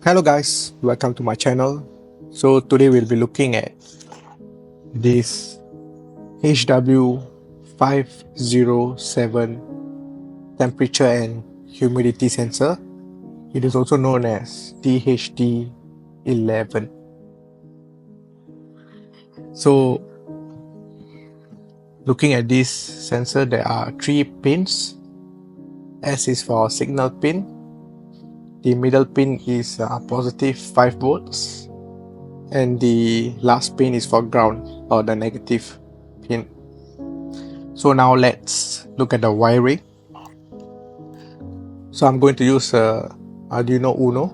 Hello guys, welcome to my channel. So today we'll be looking at this HW-507 temperature and humidity sensor. It is also known as DHT-11. So looking at this sensor, there are 3 pins. S is for signal pin. The middle pin is positive 5 volts. And the last pin is for ground, or the negative pin. So now let's look at the wiring. So I'm going to use Arduino Uno.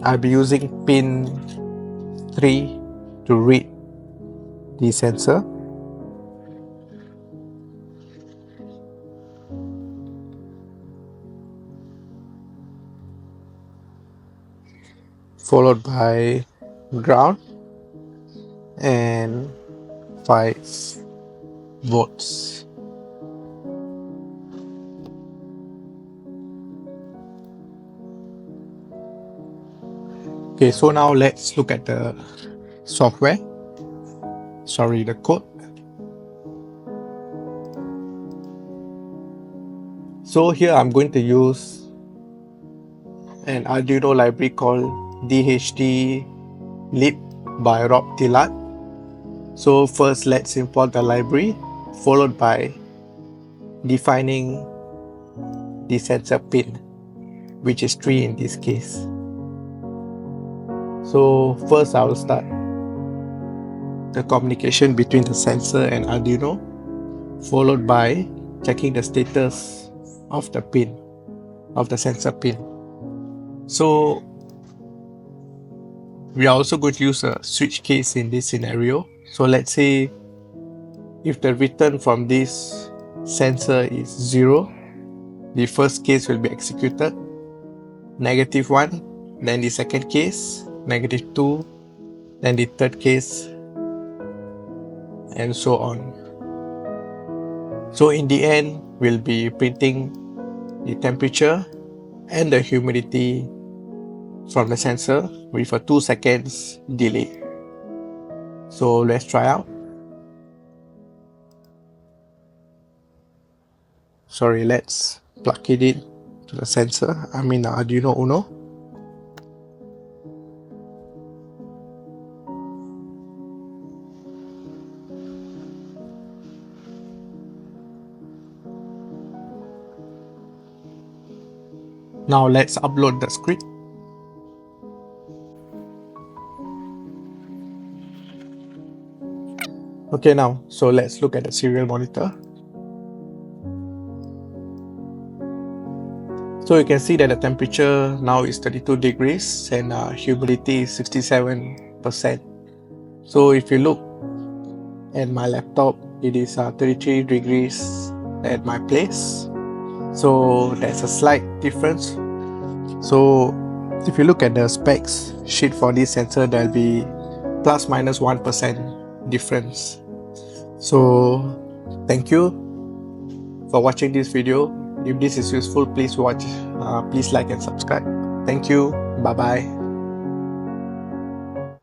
I'll be using pin 3 to read the sensor. Followed by ground and 5 volts. Okay, so now let's look at the software. Sorry, the code. So here I'm going to use an Arduino library called DHT-11 by Rob Tillard. So first let's import the library, followed by defining the sensor pin, which is 3 in this case. So first I will start the communication between the sensor and Arduino, followed by checking the status of the pin, of the sensor pin. So we are also going to use a switch case in this scenario. So let's say if the return from this sensor is 0, the first case will be executed, -1, then the second case, -2, then the third case, and so on. So in the end, we'll be printing the temperature and the humidity from the sensor with a 2 seconds delay. So let's try out. Sorry, let's plug it in to the sensor. I'm in Arduino Uno. Now let's upload the script. Okay, now, so let's look at the serial monitor. So you can see that the temperature now is 32 degrees and humidity is 67%. So if you look at my laptop, it is 33 degrees at my place. So there's a slight difference. So if you look at the specs sheet for this sensor, there'll be ±1% difference. So thank you for watching this video. If this is useful, please watch, please like and subscribe. Thank you. Bye bye.